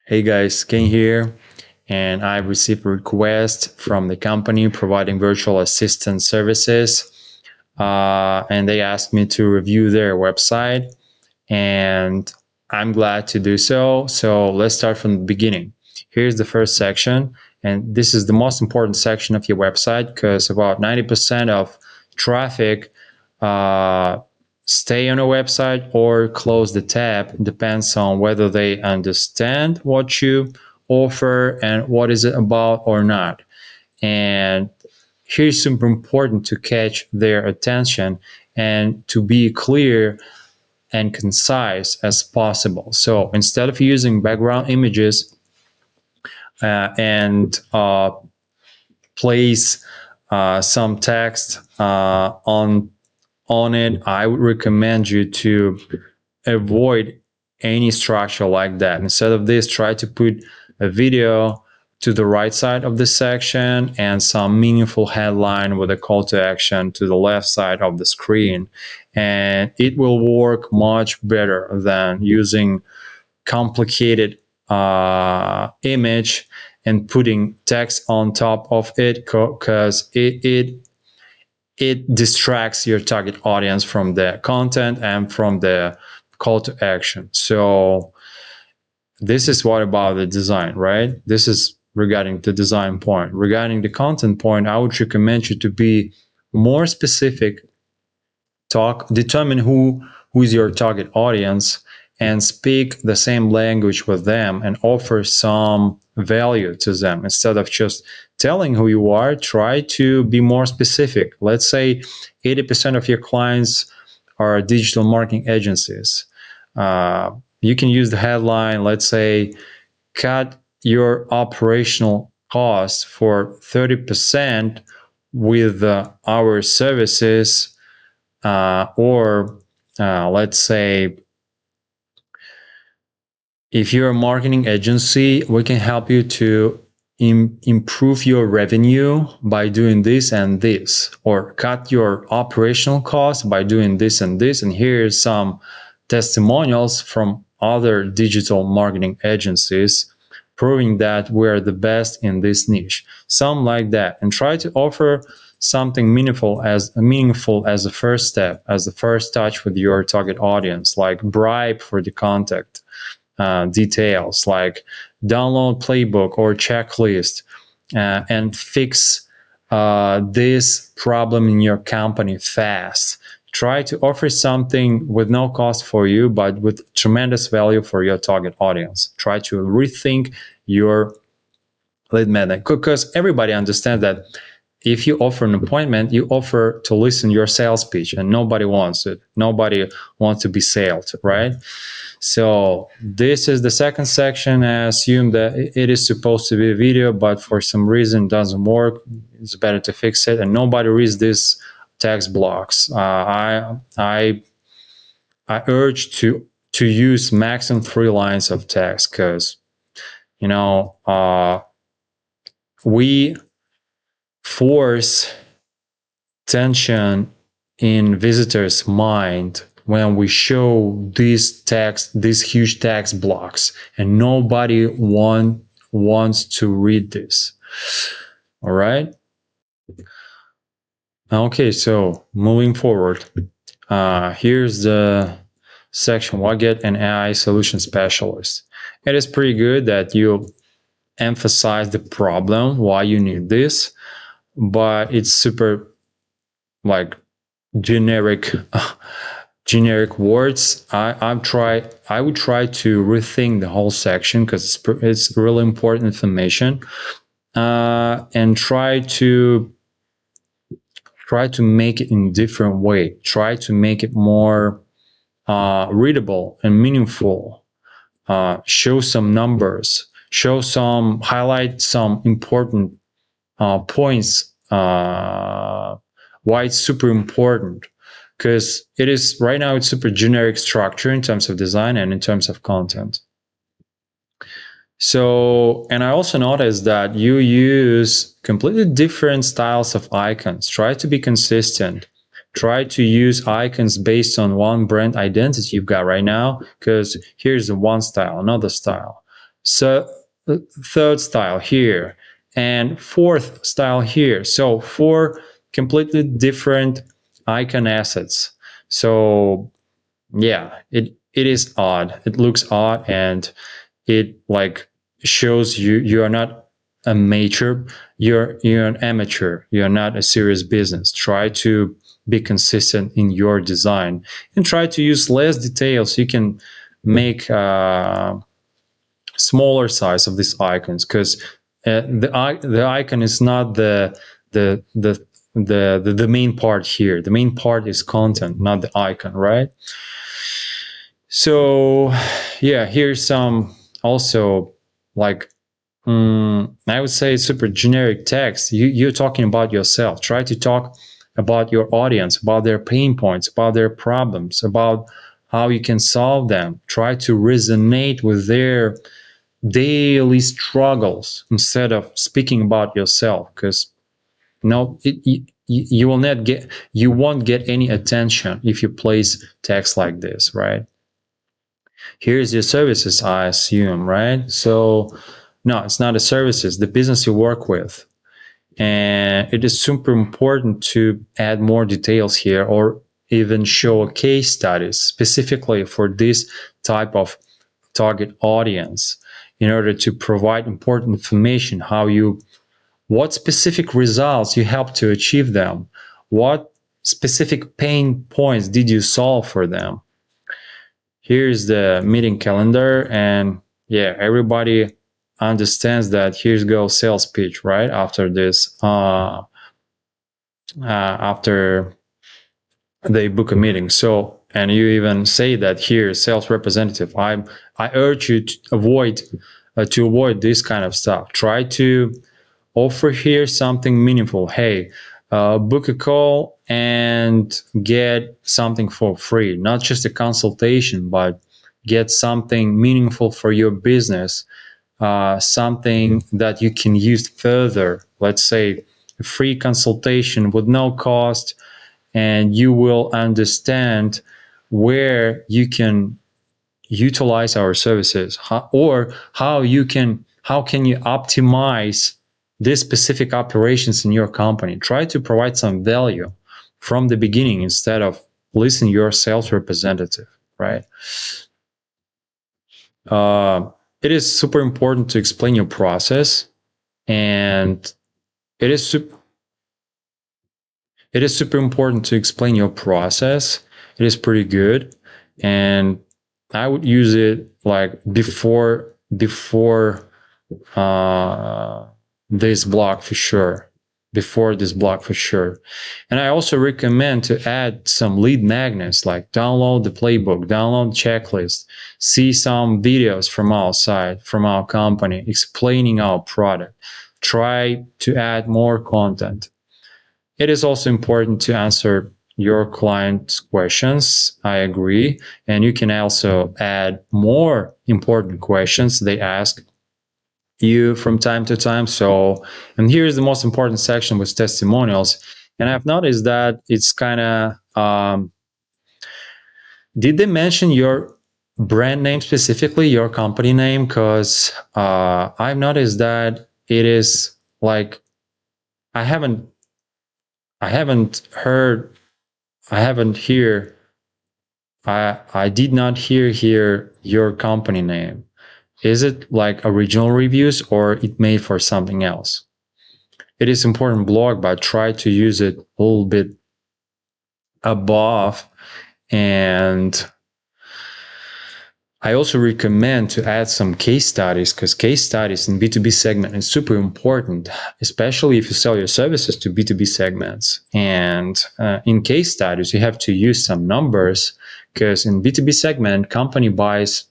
Hey guys, Ken here, and I received a request from the company providing virtual assistant services, and they asked me to review their website, and I'm glad to do so. So let's start from the beginning. Here's the first section, and this is the most important section of your website because about 90% of traffic uh, stay on a website or close the tab. It depends on whether they understand what you offer and what is it about or not. And here's super important to catch their attention and to be clear and concise as possible. So instead of using background images and place some text on it, I would recommend you to avoid any structure like that. Instead of this, try to put a video to the right side of the section and some meaningful headline with a call to action to the left side of the screen. And it will work much better than using complicated image and putting text on top of it because it distracts your target audience from the content and from the call to action. So this is what about the design, right? This is regarding the design point. Regarding the content point, I would recommend you to be more specific, determine who is your target audience and speak the same language with them and offer some value to them instead of just telling who you are. Try to be more specific. Let's say 80% of your clients are digital marketing agencies. You can use the headline, let's say, cut your operational costs for 30% with our services, or let's say, if you're a marketing agency, we can help you to improve your revenue by doing this and this, or cut your operational costs by doing this and this. And here's some testimonials from other digital marketing agencies proving that we're the best in this niche. Some like that, and try to offer something meaningful as a first step, as the first touch with your target audience, like bribe for the contact details, like download playbook or checklist, and fix this problem in your company fast. Try to offer something with no cost for you, but with tremendous value for your target audience. Try to rethink your lead magnet, because everybody understands that if you offer an appointment, you offer to listen your sales pitch, and nobody wants it. Nobody wants to be sold, right? So this is the second section. I assume that it is supposed to be a video, but for some reason it doesn't work. It's better to fix it. And nobody reads these text blocks. I urge to use maximum 3 lines of text, because we force tension in visitors' mind when we show these huge text blocks, and nobody wants to read this. All right. Okay, so moving forward, here's the section: what get an AI solution specialist. It is pretty good that you emphasize the problem, why you need this, but it's super like generic generic words. I would try to rethink the whole section, because it's really important information, and try to make it in a different way. Try to make it more readable and meaningful. Show some numbers. Highlight some important points. Why it's super important, because it is right now it's super generic structure in terms of design and in terms of content. So, and I also noticed that you use completely different styles of icons. Try to be consistent. Try to use icons based on one brand identity you've got right now, because here's the one style, another style. So third style here, and fourth style here. So four completely different icon assets. So yeah, it is odd. It looks odd, and it like shows you are not a major. You're an amateur. You're not a serious business. Try to be consistent in your design and try to use less details. You can make smaller size of these icons, because the icon is not the the the main part here. The main part is content, not the icon, right? So yeah, here's some also like I would say super generic text. You're talking about yourself. Try to talk about your audience, about their pain points, about their problems, about how you can solve them. Try to resonate with their daily struggles instead of speaking about yourself, because no, you will not get, you won't get any attention if you place text like this, right? Here's your services, I assume, right? So no, it's not the services, the business you work with. And it is super important to add more details here, or even show a case studies specifically for this type of target audience, in order to provide important information, how you, what specific results you help to achieve them, what specific pain points did you solve for them. Here's the meeting calendar, and yeah, everybody understands that here's go sales pitch right after this, after they book a meeting. So, and you even say that here, sales representative, I urge you to avoid this kind of stuff. Try to offer here something meaningful. Hey, book a call and get something for free, not just a consultation, but get something meaningful for your business, something that you can use further. Let's say a free consultation with no cost, and you will understand where you can utilize our services, or how can you optimize this specific operations in your company. Try to provide some value from the beginning instead of listen your sales representative, right? uh, it is super important to explain your process, and it is it is super important to explain your process. It is pretty good, and I would use it like before uh, this block for sure. Before this block for sure. And I also recommend to add some lead magnets, like download the playbook, download checklist, see some videos from our site, from our company, explaining our product. Try to add more content. It is also important to answer your client's questions. I agree. And you can also add more important questions they ask you from time to time. So, and here's the most important section with testimonials. And I've noticed that it's kind of, did they mention your brand name specifically, your company name? Because I've noticed that it is like, I haven't, I haven't heard, I haven't hear, I did not hear here your company name. Is it like original reviews, or it made for something else? It is important blog, but try to use it a little bit above. And I also recommend to add some case studies, because case studies in B2B segment is super important, especially if you sell your services to B2B segments. And in case studies, you have to use some numbers, because in B2B segment, company buys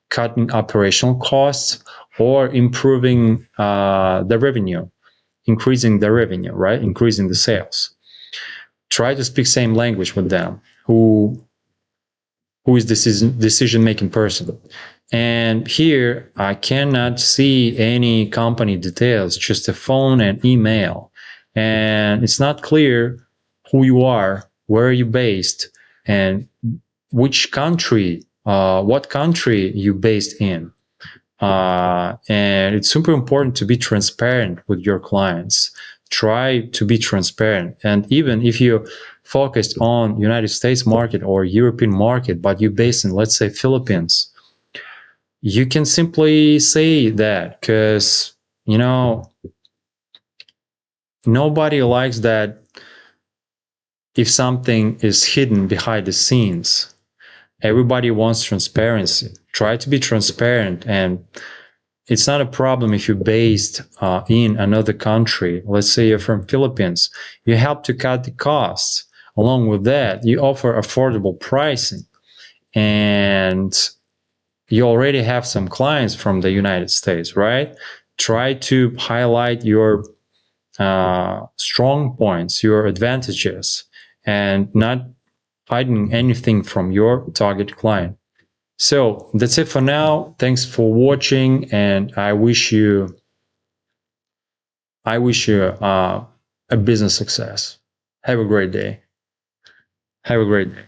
cutting operational costs or improving the revenue, increasing the revenue, right? Increasing the sales. Try to speak same language with them, who is decision making person. And here I cannot see any company details, just a phone and email. And it's not clear who you are, where are you based, and which country, what country you based in. And it's super important to be transparent with your clients. Try to be transparent. And even if you focused on United States market or European market, but you're based in, let's say, Philippines, you can simply say that because, nobody likes that if something is hidden behind the scenes. Everybody wants transparency. Try to be transparent, and it's not a problem if you're based in another country. Let's say you're from Philippines. You help to cut the costs. Along with that, you offer affordable pricing, and you already have some clients from the United States, right? Try to highlight your strong points, your advantages, and not hiding anything from your target client. So that's it for now. Thanks for watching, and I wish you a business success. Have a great day. Have a great day.